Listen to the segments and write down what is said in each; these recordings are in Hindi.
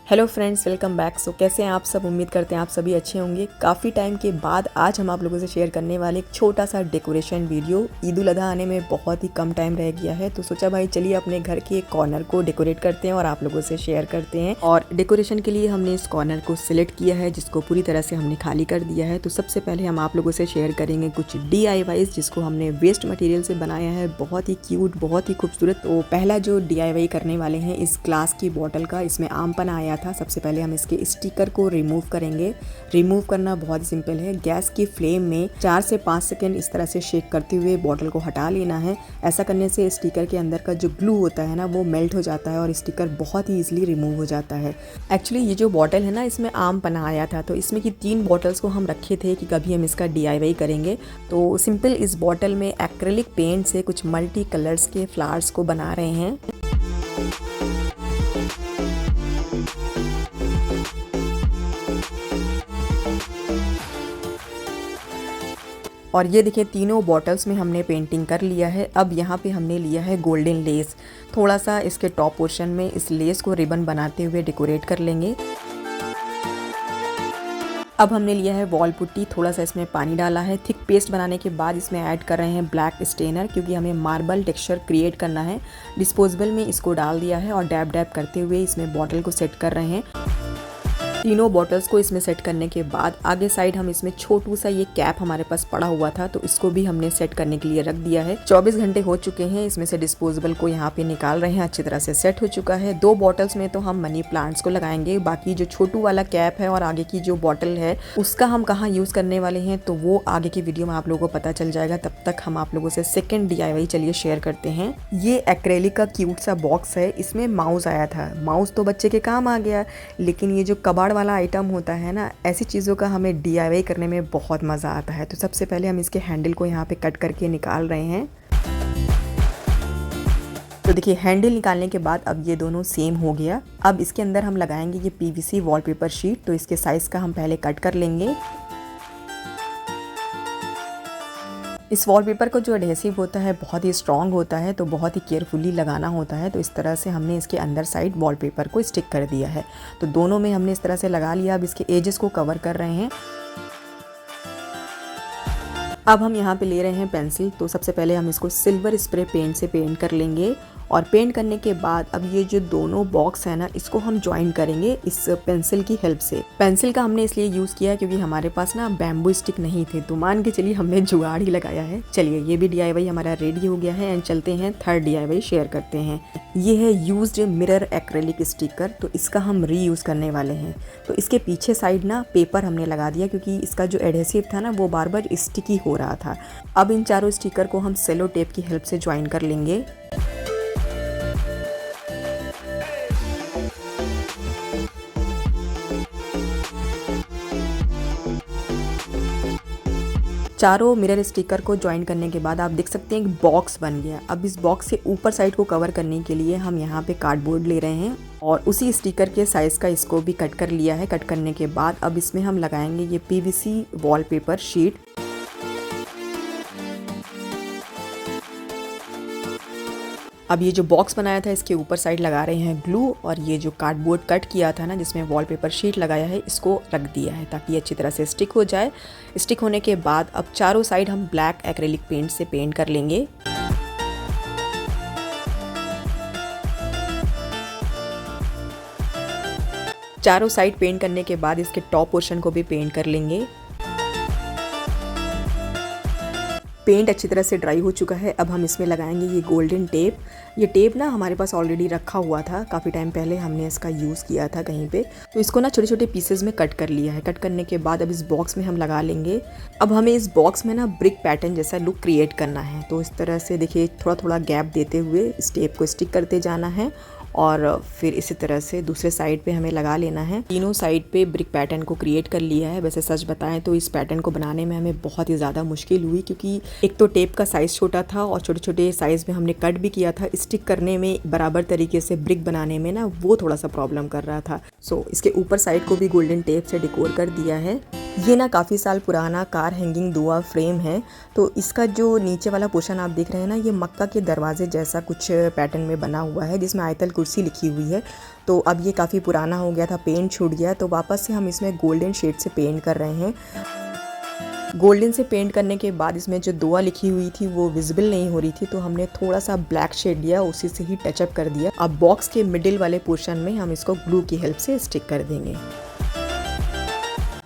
Hello friends, welcome back. So कैसे हैं आप सब? उम्मीद करते हैं आप सभी अच्छे होंगे। काफ़ी टाइम के बाद आज हम आप लोगों से शेयर करने वाले एक छोटा सा डेकोरेशन वीडियो। ईद उल अज़हा आने में बहुत ही कम टाइम रह गया है, तो सोचा भाई चलिए अपने घर के एक कॉर्नर को डेकोरेट करते हैं और आप लोगों से शेयर करते हैं। और डेकोरेशन के लिए हमने इस कॉर्नर को सिलेक्ट किया है, जिसको पूरी तरह से हमने खाली कर दिया है। तो सबसे पहले हम आप लोगों से शेयर करेंगे कुछ DIYs जिसको हमने वेस्ट मटेरियल से बनाया है। बहुत ही क्यूट, बहुत ही खूबसूरत। तो पहला जो DIY करने वाले हैं इस ग्लास की बॉटल का, इसमें आमपन आया था। सबसे पहले हम इसके स्टिकर को रिमूव करेंगे। रिमूव करना बहुत ही सिंपल है। गैस की फ्लेम में 4 से 5 सेकेंड इस तरह से शेक करते हुए बॉटल को हटा लेना है। ऐसा करने से स्टिकर के अंदर का जो ग्लू होता है ना, वो मेल्ट हो जाता है और स्टिकर बहुत ही ईजिली रिमूव हो जाता है। एक्चुअली ये जो बॉटल है ना, इसमें आम पना आया था, तो इसमें की 3 बॉटल्स को हम रखे थे कि कभी हम इसका DIY करेंगे। तो सिंपल इस बॉटल में एक्रेलिक पेंट से कुछ मल्टी कलर्स के फ्लावर्स को बना रहे हैं। और ये देखिए, तीनों बॉटल्स में हमने पेंटिंग कर लिया है। अब यहाँ पे हमने लिया है गोल्डन लेस। थोड़ा सा इसके टॉप पोर्शन में इस लेस को रिबन बनाते हुए डेकोरेट कर लेंगे। अब हमने लिया है वॉल पुट्टी। थोड़ा सा इसमें पानी डाला है। थिक पेस्ट बनाने के बाद इसमें ऐड कर रहे हैं ब्लैक स्टेनर, क्योंकि हमें मार्बल टेक्सचर क्रिएट करना है। डिस्पोजेबल में इसको डाल दिया है और डैब डैब करते हुए इसमें बॉटल को सेट कर रहे हैं। तीनों बॉटल्स को इसमें सेट करने के बाद आगे साइड हम इसमें छोटू सा ये कैप हमारे पास पड़ा हुआ था, तो इसको भी हमने सेट करने के लिए रख दिया है। 24 घंटे हो चुके हैं। इसमें से डिस्पोजेबल को यहाँ पे निकाल रहे हैं। अच्छी तरह से सेट हो चुका है। 2 बॉटल्स में तो हम मनी प्लांट्स को लगाएंगे। बाकी जो छोटू वाला कैप है और आगे की जो बॉटल है उसका हम कहाँ यूज करने वाले हैं, तो वो आगे की वीडियो में आप लोगों को पता चल जाएगा। तब तक हम आप लोगों से सेकेंड DIY चलिए शेयर करते हैं। ये एक्रेलिक का क्यूट सा बॉक्स है। इसमें माउस आया था। माउस तो बच्चे के काम आ गया, लेकिन ये जो कबाड़ वाला आइटम होता है ना, ऐसी चीज़ों का हमें DIY करने में बहुत मज़ा आता है। तो सबसे पहले हम इसके हैंडल को यहाँ पे कट करके निकाल रहे हैं। तो देखिए, हैंडल निकालने के बाद अब ये दोनों सेम हो गया। अब इसके अंदर हम लगाएंगे ये PVC वॉलपेपर शीट। तो इसके साइज़ का हम पहले कट कर लेंगे। इस वॉलपेपर को जो एडहेसिव होता है बहुत ही स्ट्रॉन्ग होता है, तो बहुत ही केयरफुली लगाना होता है। तो इस तरह से हमने इसके अंदर साइड वॉलपेपर को स्टिक कर दिया है। तो दोनों में हमने इस तरह से लगा लिया। अब इसके एजेस को कवर कर रहे हैं। अब हम यहाँ पे ले रहे हैं पेंसिल। तो सबसे पहले हम इसको सिल्वर स्प्रे पेंट से पेंट कर लेंगे। और पेंट करने के बाद अब ये जो दोनों बॉक्स है ना, इसको हम ज्वाइन करेंगे इस पेंसिल की हेल्प से। पेंसिल का हमने इसलिए यूज़ किया है क्योंकि हमारे पास ना बैम्बू स्टिक नहीं थे, तो मान के चलिए हमने जुगाड़ ही लगाया है। चलिए, ये भी DIY हमारा रेडी हो गया है। एंड चलते हैं थर्ड DIY शेयर करते हैं। ये है यूज्ड मिरर एक्रेलिक स्टिकर। तो इसका हम रीयूज़ करने वाले हैं। तो इसके पीछे साइड ना पेपर हमने लगा दिया, क्योंकि इसका जो एडहेसिव था ना, वो बार बार स्टिकी हो रहा था। अब इन चारों स्टिकर को हम सेलो टेप की हेल्प से ज्वाइन कर लेंगे। चारों मिरर स्टिकर को ज्वाइन करने के बाद आप देख सकते हैं एक बॉक्स बन गया। अब इस बॉक्स से ऊपर साइड को कवर करने के लिए हम यहाँ पे कार्डबोर्ड ले रहे हैं और उसी स्टिकर के साइज़ का इसको भी कट कर लिया है। कट करने के बाद अब इसमें हम लगाएंगे ये PVC वॉलपेपर शीट। अब ये जो बॉक्स बनाया था इसके ऊपर साइड लगा रहे हैं ग्लू, और ये जो कार्डबोर्ड कट किया था ना, जिसमें वॉलपेपर शीट लगाया है, इसको रख दिया है ताकि ये अच्छी तरह से स्टिक हो जाए। स्टिक होने के बाद अब चारों साइड हम ब्लैक एक्रेलिक पेंट से पेंट कर लेंगे। चारों साइड पेंट करने के बाद इसके टॉप पोर्शन को भी पेंट कर लेंगे। पेंट अच्छी तरह से ड्राई हो चुका है। अब हम इसमें लगाएंगे ये गोल्डन टेप। ये टेप ना हमारे पास ऑलरेडी रखा हुआ था, काफ़ी टाइम पहले हमने इसका यूज़ किया था कहीं पे। तो इसको ना छोटे छोटे पीसेस में कट कर लिया है। कट करने के बाद अब इस बॉक्स में हम लगा लेंगे। अब हमें इस बॉक्स में ना ब्रिक पैटर्न जैसा लुक क्रिएट करना है। तो इस तरह से देखिए, थोड़ा थोड़ा गैप देते हुए इस टेप को स्टिक करते जाना है और फिर इसी तरह से दूसरे साइड पे हमें लगा लेना है। तीनों साइड पे ब्रिक पैटर्न को क्रिएट कर लिया है। वैसे सच बताएं तो इस पैटर्न को बनाने में हमें बहुत ही ज़्यादा मुश्किल हुई, क्योंकि एक तो टेप का साइज़ छोटा था और छोटे छोटे साइज़ में हमने कट भी किया था। स्टिक करने में, बराबर तरीके से ब्रिक बनाने में ना, वो थोड़ा सा प्रॉब्लम कर रहा था। सो इसके ऊपर साइड को भी गोल्डन टेप से डेकोर कर दिया है। ये ना काफ़ी साल पुराना कार हैंगिंग दुआ फ्रेम है। तो इसका जो नीचे वाला पोर्शन आप देख रहे हैं ना, ये मक्का के दरवाजे जैसा कुछ पैटर्न में बना हुआ है, जिसमें आयतल कुर्सी QC लिखी हुई है। तो अब ये काफ़ी पुराना हो गया था, पेंट छूट गया, तो वापस से हम इसमें गोल्डन शेड से पेंट कर रहे हैं। गोल्डन से पेंट करने के बाद इसमें जो दुआ लिखी हुई थी वो विजिबल नहीं हो रही थी, तो हमने थोड़ा सा ब्लैक शेड लिया, उसी से ही टचअप कर दिया। अब बॉक्स के मिडिल वाले पोर्शन में हम इसको ग्लू की हेल्प से स्टिक कर देंगे।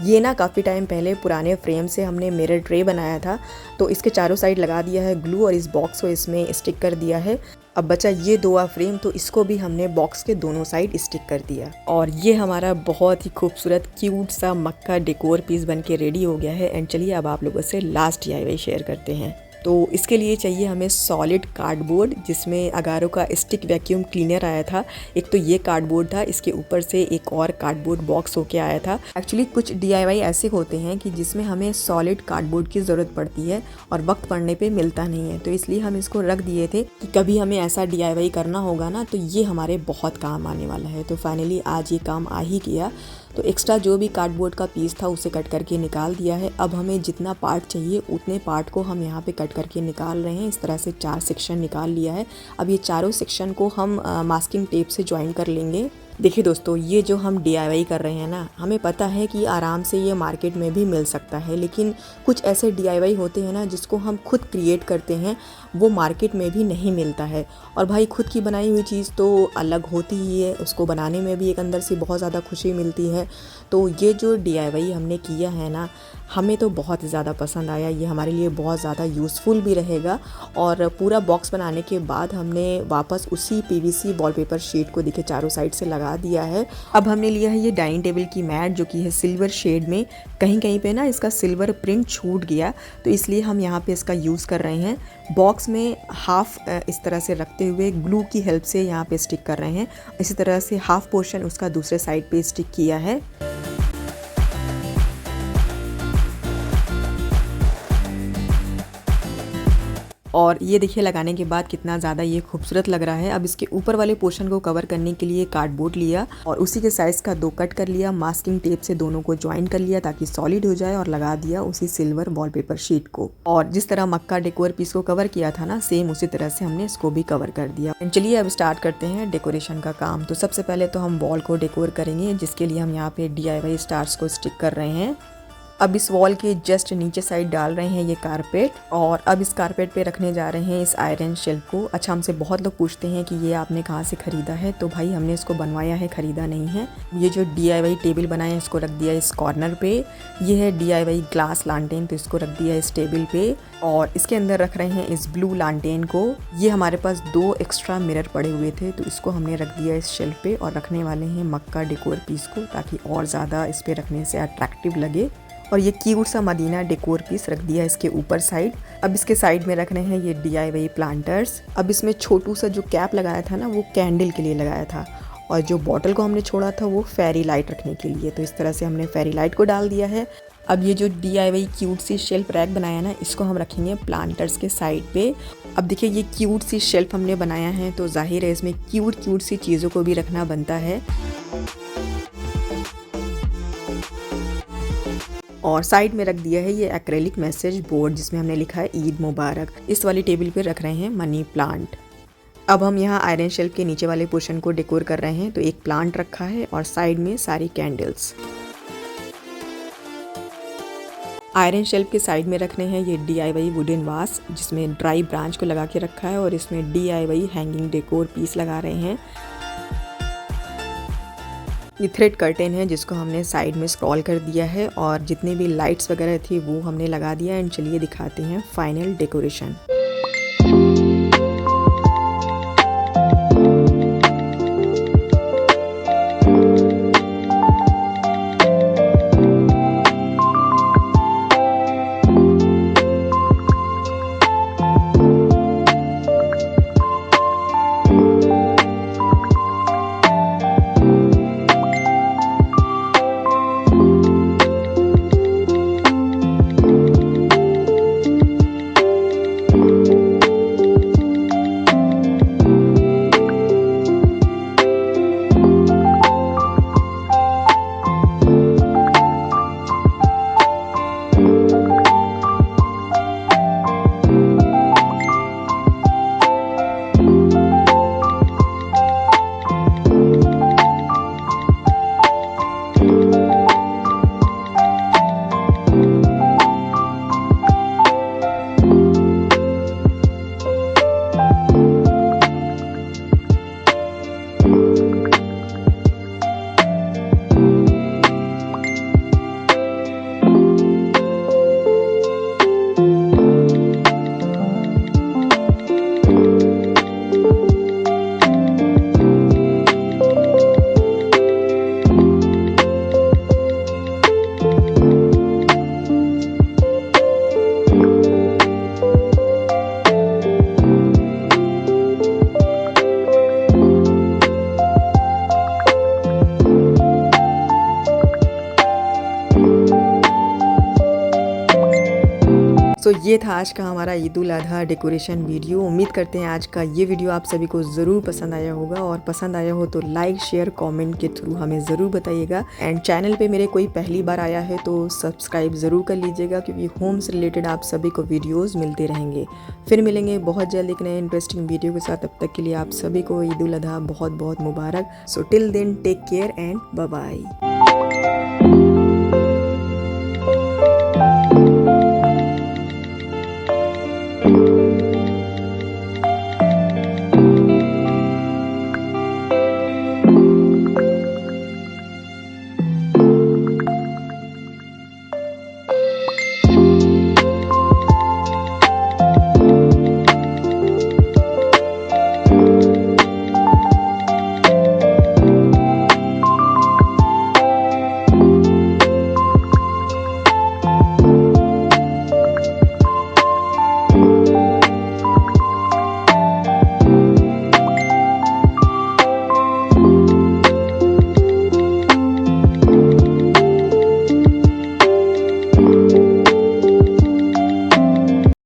ये ना काफ़ी टाइम पहले पुराने फ्रेम से हमने मिरर ट्रे बनाया था, तो इसके चारों साइड लगा दिया है ग्लू और इस बॉक्स को इसमें स्टिक कर दिया है। अब बचा ये दुआ फ्रेम, तो इसको भी हमने बॉक्स के दोनों साइड स्टिक कर दिया और ये हमारा बहुत ही खूबसूरत क्यूट सा मक्का डेकोर पीस बन के रेडी हो गया है। एंड चलिए अब आप लोगों से लास्ट DIY शेयर करते हैं। तो इसके लिए चाहिए हमें सॉलिड कार्डबोर्ड, जिसमें अगारो का स्टिक वैक्यूम क्लीनर आया था। एक तो ये कार्डबोर्ड था, इसके ऊपर से एक और कार्डबोर्ड बॉक्स होके आया था। एक्चुअली कुछ DIY ऐसे होते हैं कि जिसमें हमें सॉलिड कार्डबोर्ड की ज़रूरत पड़ती है और वक्त पड़ने पे मिलता नहीं है, तो इसलिए हम इसको रख दिए थे कि कभी हमें ऐसा DIY करना होगा ना, तो ये हमारे बहुत काम आने वाला है। तो फाइनली आज ये काम आ ही गया। तो एक्स्ट्रा जो भी कार्डबोर्ड का पीस था उसे कट करके निकाल दिया है। अब हमें जितना पार्ट चाहिए उतने पार्ट को हम यहाँ पे कट करके निकाल रहे हैं। इस तरह से 4 सेक्शन निकाल लिया है। अब ये चारों सेक्शन को हम मास्किंग टेप से ज्वाइन कर लेंगे। देखिए दोस्तों, ये जो हम DIY कर रहे हैं ना, हमें पता है कि आराम से ये मार्केट में भी मिल सकता है, लेकिन कुछ ऐसे DIY होते हैं ना जिसको हम खुद क्रिएट करते हैं, वो मार्केट में भी नहीं मिलता है। और भाई खुद की बनाई हुई चीज़ तो अलग होती ही है, उसको बनाने में भी एक अंदर से बहुत ज़्यादा खुशी मिलती है। तो ये जो DIY हमने किया है ना, हमें तो बहुत ज़्यादा पसंद आया। ये हमारे लिए बहुत ज़्यादा यूज़फुल भी रहेगा। और पूरा बॉक्स बनाने के बाद हमने वापस उसी PVC वॉलपेपर शीट को देखिए चारों साइड से लगा दिया है। अब हमने लिया है ये डाइनिंग टेबल की मैट, जो कि है सिल्वर शेड में। कहीं कहीं पे ना इसका सिल्वर प्रिंट छूट गया, तो इसलिए हम यहाँ पे इसका यूज़ कर रहे हैं। बॉक्स में हाफ इस तरह से रखते हुए ग्लू की हेल्प से यहाँ पे स्टिक कर रहे हैं। इसी तरह से हाफ पोर्शन उसका दूसरे साइड पे स्टिक किया है। और ये देखिए लगाने के बाद कितना ज़्यादा ये खूबसूरत लग रहा है। अब इसके ऊपर वाले पोर्शन को कवर करने के लिए कार्डबोर्ड लिया और उसी के साइज़ का 2 कट कर लिया। मास्किंग टेप से दोनों को ज्वाइन कर लिया ताकि सॉलिड हो जाए और लगा दिया उसी सिल्वर वॉलपेपर शीट को। और जिस तरह मक्का डेकोर पीस को कवर किया था ना, सेम उसी तरह से हमने इसको भी कवर कर दिया। चलिए अब स्टार्ट करते हैं डेकोरेशन का काम। तो सबसे पहले तो हम वॉल को डेकोर करेंगे, जिसके लिए हम यहाँ पे DIY स्टार्स को स्टिक कर रहे हैं। अब इस वॉल के जस्ट नीचे साइड डाल रहे हैं ये कारपेट, और अब इस कारपेट पे रखने जा रहे हैं इस आयरन शेल्फ को। अच्छा, हमसे बहुत लोग पूछते हैं कि ये आपने कहाँ से ख़रीदा है, तो भाई हमने इसको बनवाया है, ख़रीदा नहीं है। ये जो DIY टेबल बनाया है इसको रख दिया इस कॉर्नर पे। ये है DIY ग्लास लालटेन, तो इसको रख दिया इस टेबल पे। और इसके अंदर रख रहे हैं इस ब्लू लालटेन को। ये हमारे पास 2 एक्स्ट्रा मिरर पड़े हुए थे, तो इसको हमने रख दिया इस शेल्फ पे। और रखने वाले हैं मक्का डेकोर पीस को, ताकि और ज़्यादा इस पे रखने से अट्रैक्टिव लगे। और ये क्यूट सा मदीना डेकोर पीस रख दिया इसके ऊपर साइड। अब इसके साइड में रख रहे हैं ये DIY प्लांटर्स। अब इसमें छोटू सा जो कैप लगाया था ना, वो कैंडल के लिए लगाया था, और जो बॉटल को हमने छोड़ा था वो फेरी लाइट रखने के लिए। तो इस तरह से हमने फेरी लाइट को डाल दिया है। अब ये जो DIY क्यूट सी शेल्फ रैक बनाया ना, इसको हम रखेंगे प्लांटर्स के साइड पे। अब देखिए ये क्यूट सी शेल्फ हमने बनाया है, तो जाहिर है इसमें क्यूट सी चीज़ों को भी रखना बनता है। और साइड में रख दिया है ये एक्रेलिक मैसेज बोर्ड, जिसमें हमने लिखा है ईद मुबारक। इस वाली टेबल पे रख रहे हैं मनी प्लांट। अब हम यहाँ आयरन शेल्फ के नीचे वाले पोर्शन को डेकोर कर रहे हैं, तो एक प्लांट रखा है और साइड में सारी कैंडल्स। आयरन शेल्फ के साइड में रखने हैं ये DIY वुडन वास, जिसमें ड्राई ब्रांच को लगा के रखा है, और इसमें DIY हैंगिंग डेकोर पीस लगा रहे हैं। ये थ्रेड कर्टेन है, जिसको हमने साइड में स्क्रॉल कर दिया है, और जितने भी लाइट्स वगैरह थी वो हमने लगा दिया। एंड चलिए दिखाते हैं फाइनल डेकोरेशन। सो ये था आज का हमारा ईद उल अधा डेकोरेशन वीडियो। उम्मीद करते हैं आज का ये वीडियो आप सभी को ज़रूर पसंद आया होगा, और पसंद आया हो तो लाइक शेयर कमेंट के थ्रू हमें ज़रूर बताइएगा। एंड चैनल पे मेरे कोई पहली बार आया है तो सब्सक्राइब ज़रूर कर लीजिएगा, क्योंकि होम से रिलेटेड आप सभी को वीडियोज़ मिलते रहेंगे। फिर मिलेंगे बहुत जल्द एक नए इंटरेस्टिंग वीडियो के साथ। तब तक के लिए आप सभी को ईद उल अधा बहुत बहुत मुबारक। So till then take care and bye bye.